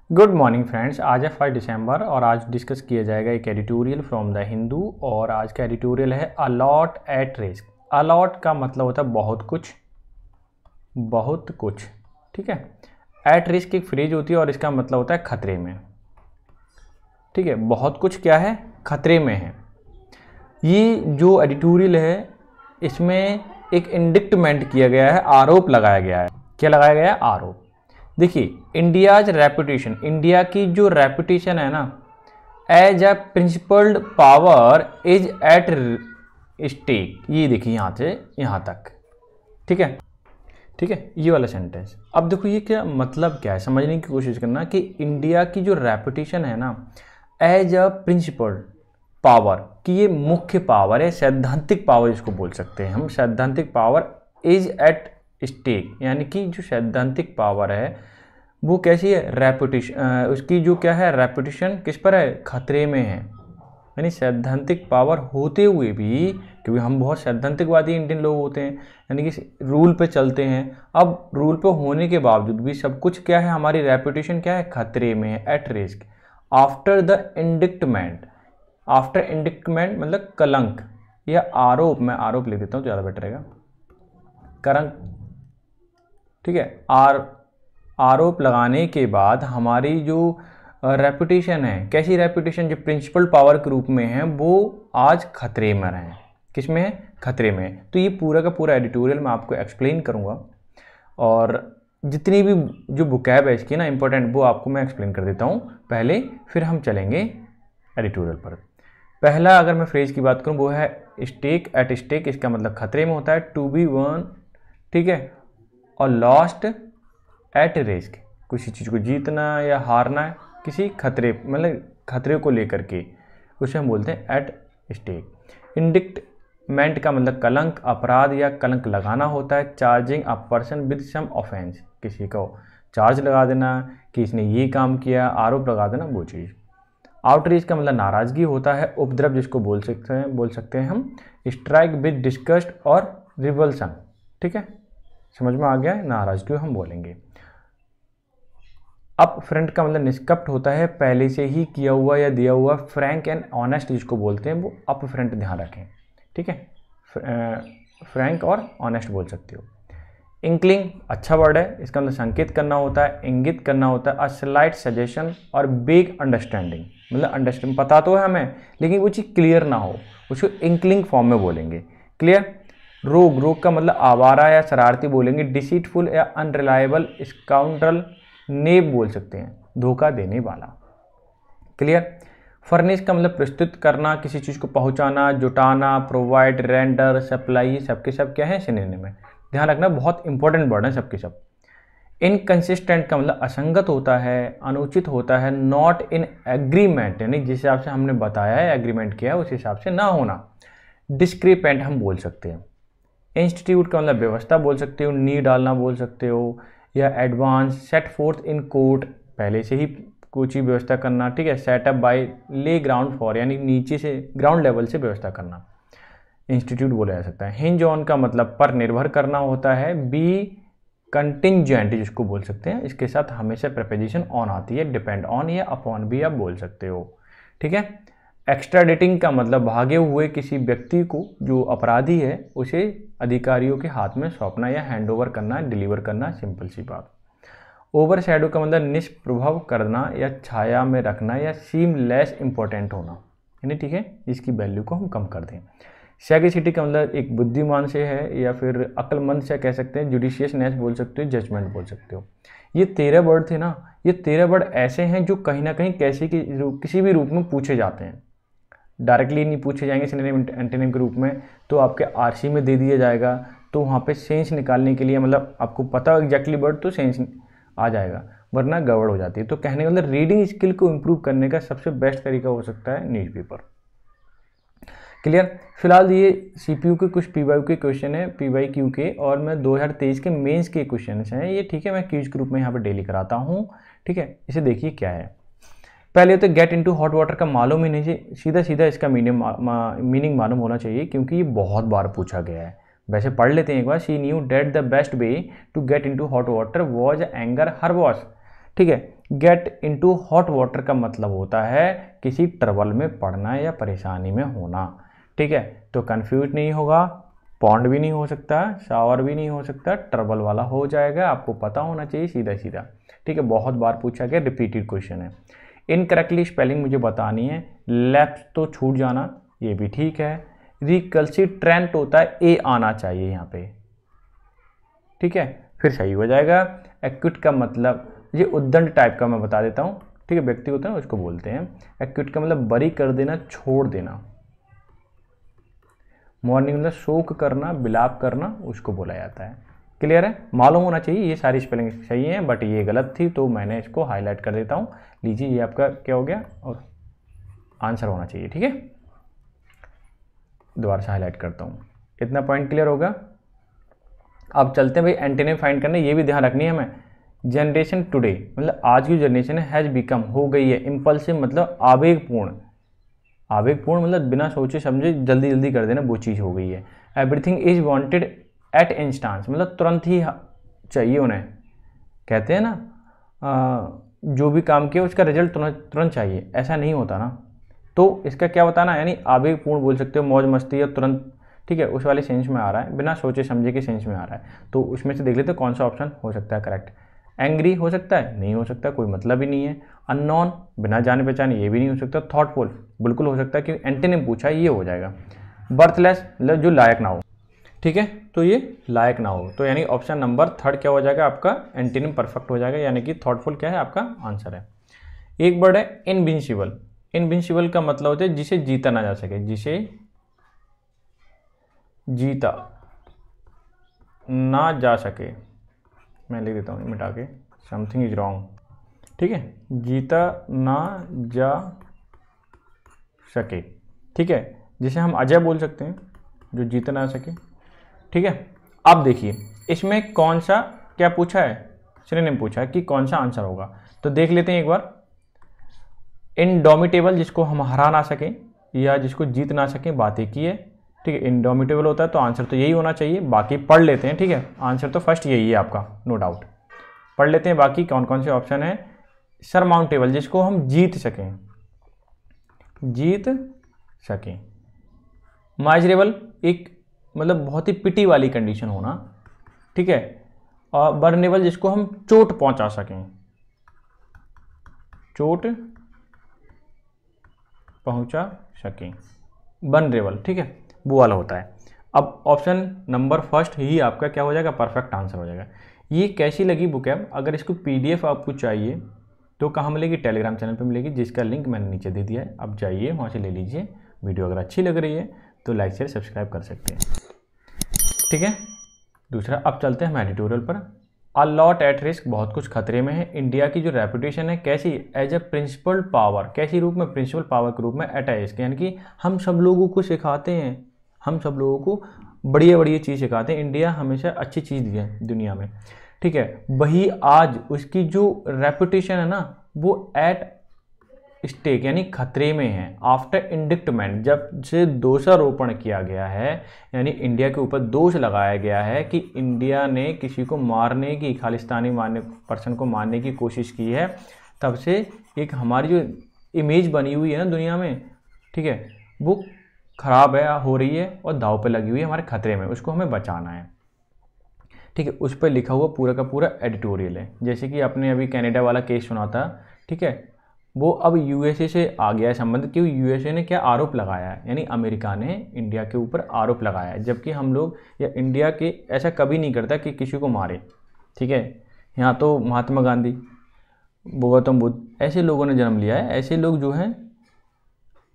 Good morning friends. आज है 5 दिसंबर और आज डिस्कस किया जाएगा एक एडिटोरियल फ्रॉम द हिंदू। और आज का एडिटोरियल है अलॉट एट रिस्क। अलॉट का मतलब होता है बहुत कुछ, बहुत कुछ, ठीक है। एट रिस्क एक फ्रेज होती है और इसका मतलब होता है खतरे में, ठीक है। बहुत कुछ क्या है, खतरे में है। ये जो एडिटोरियल है इसमें एक इंडिक्टमेंट किया गया है, आरोप लगाया गया है। क्या लगाया गया है? आरोप। देखिए, इंडियाज रेपुटेशन, इंडिया की जो रेपुटेशन है ना, as a principled power is at stake. ये देखिए यहाँ से यहाँ तक, ठीक है, ठीक है, ये वाला सेंटेंस। अब देखो ये क्या मतलब, क्या है समझने की कोशिश करना कि इंडिया की जो रेपुटेशन है ना, एज अ प्रिंसिपल्ड पावर, कि ये मुख्य पावर है, सैद्धांतिक पावर इसको बोल सकते हैं हम। सैद्धांतिक पावर इज एट स्टेक, यानी कि जो सैद्धांतिक पावर है वो कैसी है, रेपुटेशन, उसकी जो क्या है रेपुटेशन किस पर है, खतरे में है। यानी सैद्धांतिक पावर होते हुए भी, क्योंकि हम बहुत सैद्धांतिकवादी इंडियन लोग होते हैं, यानी कि रूल पे चलते हैं। अब रूल पे होने के बावजूद भी सब कुछ क्या है, हमारी रेपुटेशन क्या है, खतरे में है, at risk. After the indictment, after indictment मतलब कलंक या आरोप, मैं आरोप लिख देता हूँ ज़्यादा बेटर रहेगा, कलंक, ठीक है। आरोप लगाने के बाद हमारी जो रेपुटेशन है, कैसी रेपुटेशन, जो प्रिंसिपल पावर के रूप में है, वो आज खतरे में रहे। किस में है? खतरे में। तो ये पूरा का पूरा एडिटोरियल मैं आपको एक्सप्लेन करूँगा और जितनी भी जो बुकैब है इसकी ना इंपॉर्टेंट, वो आपको मैं एक्सप्लेन कर देता हूँ पहले, फिर हम चलेंगे एडिटोरियल पर। पहला अगर मैं फ्रेज की बात करूँ वो है स्टेक, एट स्टेक। इसका मतलब खतरे में होता है, टू बी वन, ठीक है, और लॉस्ट एट रिस्क, किसी चीज़ को जीतना या हारना है किसी खतरे, मतलब खतरे को लेकर के, उसे हम बोलते हैं एट स्टेक। इंडिक्टमेंट का मतलब कलंक, अपराध या कलंक लगाना होता है। Charging a person with some offence, किसी को चार्ज लगा देना कि इसने ये काम किया, आरोप लगा देना, वो चीज़। आउटरीच का मतलब नाराज़गी होता है। उपद्रव जिसको बोल सकते हैं हम। स्ट्राइक विद डिस्गस्ट और रिवल्सन, ठीक है, समझ में आ गया है, नाराज़गी हम बोलेंगे। अप फ्रंट का मतलब निष्कपट होता है, पहले से ही किया हुआ या दिया हुआ। फ्रैंक एंड ऑनेस्ट जिसको बोलते हैं वो अप फ्रंट, ध्यान रखें, ठीक है। फ्रैंक और ऑनेस्ट बोल सकते हो। इंक्लिंग अच्छा वर्ड है, इसका मतलब संकेत करना होता है, इंगित करना होता है। अ स्लाइट सजेशन और बिग अंडरस्टैंडिंग, मतलब अंडरस्टैंड पता तो है हमें लेकिन वो चीज़ क्लियर ना हो, उसको इंक्लिंग फॉर्म में बोलेंगे। क्लियर। रोग, रोग का मतलब आवारा या शरारती बोलेंगे। डिसीटफुल या अनरिलायबल, स्काउंड्रल, नेब बोल सकते हैं, धोखा देने वाला। क्लियर। फर्निश का मतलब प्रस्तुत करना, किसी चीज़ को पहुंचाना, जुटाना, प्रोवाइड, रेंडर, सप्लाई, ये सबके सब क्या है, सिनोनिम में। ध्यान रखना, बहुत इंपॉर्टेंट वर्ड है सबके सब। इनकंसिस्टेंट का मतलब असंगत होता है, अनुचित होता है। नॉट इन एग्रीमेंट, यानी जिस हिसाब से हमने बताया है, एग्रीमेंट किया है, उस हिसाब से ना होना। डिस्क्रिपेंट हम बोल सकते हैं। इंस्टीट्यूट का मतलब व्यवस्था बोल सकते हो, नी डालना बोल सकते हो, या advance. Set fourth in court, पहले से ही कुछ ही व्यवस्था करना, ठीक है। सेटअप बाय ले ग्राउंड फॉर, यानी नीचे से ग्राउंड लेवल से व्यवस्था करना, इंस्टीट्यूट बोला जा सकता है। हिंज ऑन का मतलब पर निर्भर करना होता है। बी कंटिंजेंट जिसको बोल सकते हैं, इसके साथ हमेशा प्रीपोजिशन ऑन आती है, डिपेंड ऑन या अपॉन भी आप बोल सकते हो, ठीक है। एक्स्ट्राडिटिंग का मतलब भागे हुए किसी व्यक्ति को, जो अपराधी है, उसे अधिकारियों के हाथ में सौंपना या हैंडओवर करना, डिलीवर करना, सिंपल सी बात। ओवर शैडो का मतलब निष्प्रभाव करना या छाया में रखना या सीम लेस इंपॉर्टेंट होना, यानी ठीक है, इसकी वैल्यू को हम कम कर दें। सैगेसिटी का मतलब एक बुद्धिमान से है या फिर अक्लमंद से कह सकते हैं। जुडिशियसनेस बोल सकते हो, जजमेंट बोल सकते हो। ये 13 वर्ड थे ना, ये 13 वर्ड ऐसे हैं जो कहीं ना कहीं किसी भी रूप में पूछे जाते हैं। डायरेक्टली नहीं पूछे जाएंगे सिनोनिम एंटोनिम के रूप में, तो आपके आरसी में दे दिया जाएगा, तो वहाँ पे सेंस निकालने के लिए, मतलब आपको पता एग्जैक्टली वर्ड तो सेंस आ जाएगा, वरना गड़बड़ हो जाती है। तो कहने का मतलब रीडिंग स्किल को इम्प्रूव करने का सबसे बेस्ट तरीका हो सकता है न्यूज़पेपर। क्लियर। फिलहाल ये सीपीयू के कुछ पीवाईक्यू के क्वेश्चन है, पीवाईक्यू के, और मैं 2023 के मेंस के क्वेश्चन हैं ये, ठीक है। मैं क्यूज के रूप में यहाँ पर डेली कराता हूँ, ठीक है। इसे देखिए क्या है। पहले तो गेट इनटू हॉट वाटर का मालूम ही नहीं, सीधा सीधा इसका मीनिंग मालूम होना चाहिए, क्योंकि ये बहुत बार पूछा गया है। वैसे पढ़ लेते हैं एक बार। She knew that the best way to get into hot water was anger her wash, ठीक है। गेट इनटू हॉट वाटर का मतलब होता है किसी ट्रबल में पड़ना या परेशानी में होना, ठीक है। तो कंफ्यूज नहीं होगा, पॉन्ड भी नहीं हो सकता, शावर भी नहीं हो सकता, ट्रबल वाला हो जाएगा, आपको पता होना चाहिए सीधा सीधा, ठीक है। बहुत बार पूछा गया, रिपीटेड क्वेश्चन है। इनकरेक्टली स्पेलिंग मुझे बतानी है। लैप्स तो छूट जाना, ये भी ठीक है। रिकल्सिट्रेंट होता है, ए आना चाहिए यहाँ पे, ठीक है, फिर सही हो जाएगा। एक्यूट का मतलब ये उद्दंड टाइप का मैं बता देता हूँ, ठीक है, व्यक्ति होता है उसको बोलते हैं। एक्यूट का मतलब बरी कर देना, छोड़ देना। मॉर्निंग मतलब शोक करना, विलाप करना, उसको बोला जाता है। क्लियर है, मालूम होना चाहिए। ये सारी स्पेलिंग सही है, बट ये गलत थी तो मैंने इसको हाईलाइट कर देता हूँ। लीजिए, ये आपका क्या हो गया और आंसर होना चाहिए, ठीक है। दोबारा से हाईलाइट करता हूँ, इतना पॉइंट क्लियर होगा। अब चलते हैं भाई एंटीनिम फाइंड करने। ये भी ध्यान रखनी है हमें। जनरेशन टुडे मतलब आज की जनरेशन है, हैज़ बिकम हो गई है। इम्पल्सिव मतलब आवेगपूर्ण, आवेगपूर्ण मतलब बिना सोचे समझे जल्दी जल्दी कर देना, वो चीज़ हो गई है। Everything is wanted at instance मतलब तुरंत ही चाहिए उन्हें। कहते हैं ना जो भी काम किया उसका रिजल्ट तुरंत चाहिए, ऐसा नहीं होता ना। तो इसका क्या बताना, यानी आवेगपूर्ण बोल सकते हो, मौज मस्ती या तुरंत, ठीक है, उस वाले सेंस में आ रहा है, बिना सोचे समझे के सेंस में आ रहा है। तो उसमें से देख लेते कौन सा ऑप्शन हो सकता है करेक्ट। एंग्री हो सकता है, नहीं हो सकता, कोई मतलब ही नहीं है। अननोन बिना जाने पहचाने, ये भी नहीं हो सकता। थॉटफुल बिल्कुल हो सकता है कि एंटीनिम पूछा है, ये हो जाएगा। बर्थलेस मतलब जो लायक ना हो, ठीक है, तो ये लायक ना हो। तो यानी ऑप्शन नंबर 3 क्या हो जाएगा आपका, एंटीनिम परफेक्ट हो जाएगा, यानी कि थॉटफुल क्या है आपका आंसर है। एक वर्ड है इनविंसिबल। इनविंसिबल का मतलब होता है जिसे जीता ना जा सके, जिसे जीता ना जा सके। मैं लिख देता हूँ मिटा के, समथिंग इज रॉन्ग, ठीक है, जीता ना जा सके, ठीक है, जिसे हम अजय बोल सकते हैं, जो जीता ना सके, ठीक है। अब देखिए इसमें कौन सा क्या पूछा है, सिनोनिम पूछा है कि कौन सा आंसर होगा, तो देख लेते हैं एक बार। इनडोमिटेबल जिसको हम हरा ना सकें या जिसको जीत ना सकें, बात एक ही है, ठीक है। इनडोमिटेबल होता है तो आंसर तो यही होना चाहिए, बाकी पढ़ लेते हैं, ठीक है। आंसर तो फर्स्ट यही है आपका, नो डाउट। पढ़ लेते हैं बाकी कौन कौन से ऑप्शन है। सरमाउंटेबल जिसको हम जीत सकें, जीत सकें। माइजरेबल एक मतलब बहुत ही पिटी वाली कंडीशन होना, ठीक है। और बर्नेबल जिसको हम चोट पहुंचा सकें, चोट पहुंचा सकें, बर्नेबल, ठीक है, वो वाला होता है। अब ऑप्शन नंबर फर्स्ट ही आपका क्या हो जाएगा, परफेक्ट आंसर हो जाएगा। ये कैसी लगी बुकैब, अगर इसको पीडीएफ आपको चाहिए तो कहाँ मिलेगी, टेलीग्राम चैनल पे मिलेगी, जिसका लिंक मैंने नीचे दे दिया है, आप जाइए वहाँ से ले लीजिए। वीडियो अगर अच्छी लग रही है तो लाइक शेयर सब्सक्राइब कर सकते हैं, ठीक है। दूसरा, अब चलते हैं हम एडिटोरियल पर। अ लॉट एट रिस्क बहुत कुछ खतरे में है। इंडिया की जो रेपुटेशन है कैसी, एज ए प्रिंसिपल पावर, कैसी रूप में, प्रिंसिपल पावर के रूप में एट ए रिस्क, यानी कि हम सब लोगों को सिखाते हैं, हम सब लोगों को बढ़िया बढ़िया चीज़ सिखाते हैं। इंडिया हमेशा अच्छी चीज़ दी है दुनिया में, ठीक है। वही आज उसकी जो रेपुटेशन है ना वो एट स्टेक यानी खतरे में है। आफ्टर इंडिक्टमेंट, जब से दोषारोपण किया गया है, यानी इंडिया के ऊपर दोष लगाया गया है कि इंडिया ने किसी को मारने की, खालिस्तानी मारने पर्सन को मारने की कोशिश की है, तब से एक हमारी जो इमेज बनी हुई है ना दुनिया में, ठीक है, वो खराब है, हो रही है और दाव पे लगी हुई है, हमारे खतरे में, उसको हमें बचाना है, ठीक है। उस पर लिखा हुआ पूरा का पूरा एडिटोरियल है। जैसे कि आपने अभी कनाडा वाला केस सुना था, ठीक है, वो अब यूएसए से आ गया है संबंध, क्योंकि यूएसए ने क्या आरोप लगाया है, यानी अमेरिका ने इंडिया के ऊपर आरोप लगाया है, जबकि हम लोग या इंडिया के ऐसा कभी नहीं करता कि किसी को मारे, ठीक है। यहाँ तो महात्मा गांधी, गौतम बुद्ध, ऐसे लोगों ने जन्म लिया है। ऐसे लोग जो हैं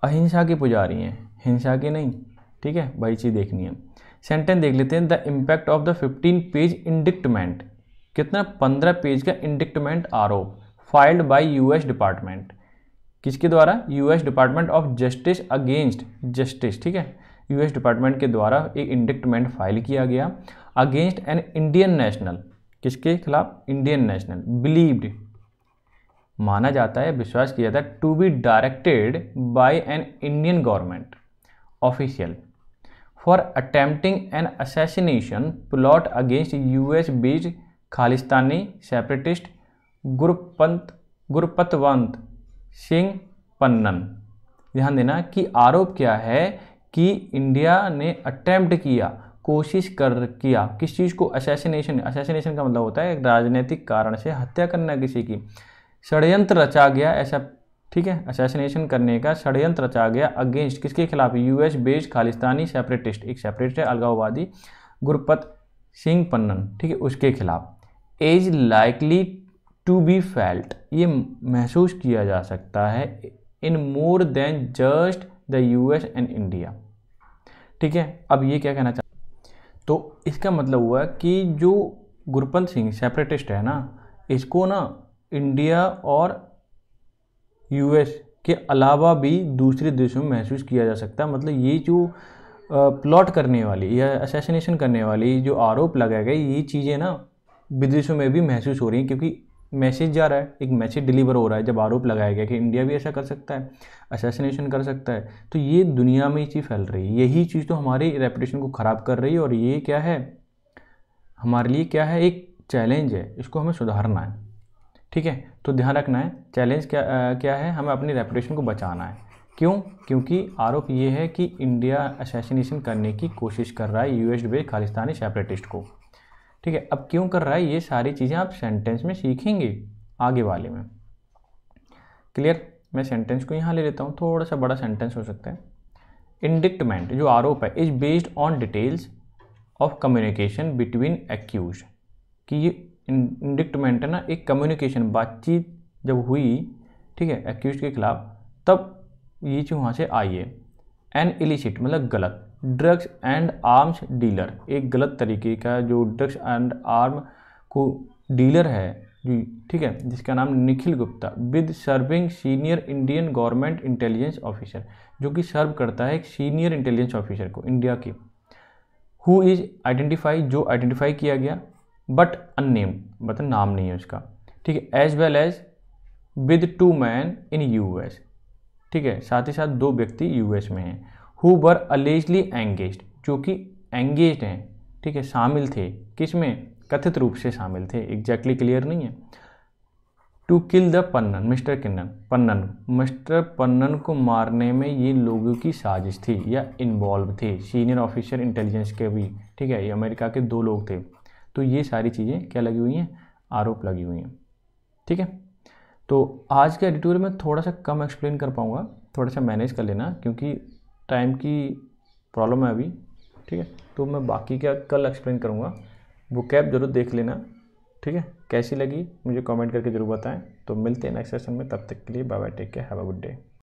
अहिंसा के पुजारी हैं, हिंसा के नहीं, ठीक है, वही चीज़ देखनी है। सेंटेंस देख लेते हैं। The impact of the 15 page indictment, कितना 15 पेज का इंडिक्टमेंट आरोप, फाइल्ड बाय यूएस डिपार्टमेंट, किसके द्वारा, US department of justice against justice, ठीक है, यूएस डिपार्टमेंट के द्वारा एक इंडिक्टमेंट फाइल किया गया अगेंस्ट एन इंडियन नेशनल, किसके खिलाफ, इंडियन नेशनल, बिलीव्ड माना जाता है, विश्वास किया जाता है, to be directed by an Indian government official for attempting an assassination plot against US based Khalistani separatist Gurpanth Gurpatwant Singh Pannun. ध्यान देना कि आरोप क्या है कि इंडिया ने अटेम्प्ट किया, कोशिश किया किस चीज़ को, असैसिनेशन। असैसिनेशन का मतलब होता है एक राजनीतिक कारण से हत्या करना किसी की, षड्यंत्र रचा गया ऐसा, ठीक है। असैसिनेशन करने का षड्यंत्र रचा गया अगेंस्ट किसके खिलाफ, यूएस बेस्ड खालिस्तानी सेपरेटिस्ट, एक सेपरेटिस्ट है अलगाववादी गुरपत सिंह पन्नन, ठीक है, उसके खिलाफ। As likely to be felt, ये महसूस किया जा सकता है in more than just the US and India, ठीक है। अब ये क्या कहना चाहता, तो इसका मतलब हुआ कि जो गुरपत सिंह सेपरेटिस्ट है ना, इसको ना इंडिया और यूएस के अलावा भी दूसरे देशों में महसूस किया जा सकता है। मतलब ये जो प्लॉट करने वाली या असैसिनेशन करने वाली जो आरोप लगाए गए, ये चीज़ें ना विदेशों में भी महसूस हो रही हैं, क्योंकि मैसेज जा रहा है, एक मैसेज डिलीवर हो रहा है जब आरोप लगाया गया कि इंडिया भी ऐसा कर सकता है, असैसिनेशन कर सकता है, तो ये दुनिया में ये चीज़ फैल रही है। यही चीज़ तो हमारी रेपुटेशन को ख़राब कर रही है, और ये क्या है हमारे लिए, क्या है, एक चैलेंज है, इसको हमें सुधारना है, ठीक है। तो ध्यान रखना है चैलेंज क्या है, हमें अपनी रेपुटेशन को बचाना है। क्यों? क्योंकि आरोप ये है कि इंडिया असैसिनेशन करने की कोशिश कर रहा है यूएस बेस्ड खालिस्तानी सेपरेटिस्ट को, ठीक है। अब क्यों कर रहा है, ये सारी चीज़ें आप सेंटेंस में सीखेंगे आगे वाले में, क्लियर। मैं सेंटेंस को यहाँ ले लेता हूँ, थोड़ा सा बड़ा सेंटेंस हो सकता है। इंडिक्टमेंट जो आरोप है is based on details of communication between accuse, कि ये इंडिक्टमेंट है ना, एक कम्युनिकेशन, बातचीत जब हुई, ठीक है, एक्यूज के खिलाफ, तब ये चीज़ वहाँ से आई है। एन इलिसिट मतलब गलत, ड्रग्स एंड आर्म्स डीलर, एक गलत तरीके का जो ड्रग्स एंड आर्म को डीलर है जी, ठीक है, जिसका नाम Nikhil Gupta, with serving senior Indian government intelligence officer, जो कि सर्व करता है एक सीनियर इंटेलिजेंस ऑफिसर को इंडिया की। हु इज आइडेंटिफाई, जो आइडेंटिफाई किया गया, बट अननेम्ड मतलब नाम नहीं है उसका, ठीक है। As well as with 2 man in US, ठीक है, साथ ही साथ 2 व्यक्ति यूएस में हैं। हु वर अलेजली एंगेज्ड, जो कि एंगेज्ड हैं, ठीक है, शामिल थे, किस में, कथित रूप से शामिल थे, एग्जैक्टली क्लियर नहीं है। टू किल द पन्नन, मिस्टर पन्नन को मारने में ये लोगों की साजिश थी या इन्वॉल्व थे, सीनियर ऑफिसर इंटेलिजेंस के भी, ठीक है, ये अमेरिका के 2 लोग थे। तो ये सारी चीज़ें क्या लगी हुई हैं, आरोप लगी हुई हैं, ठीक है। तो आज के एडिटोरियल में थोड़ा सा कम एक्सप्लेन कर पाऊँगा, थोड़ा सा मैनेज कर लेना, क्योंकि टाइम की प्रॉब्लम है अभी, ठीक है। तो मैं बाकी क्या कल एक्सप्लेन करूँगा, वो कैब जरूर देख लेना, ठीक है। कैसी लगी मुझे कमेंट करके जरूर बताएं। तो मिलते हैं नेक्स्ट सेशन में, तब तक के लिए bye bye, take care, have a good day.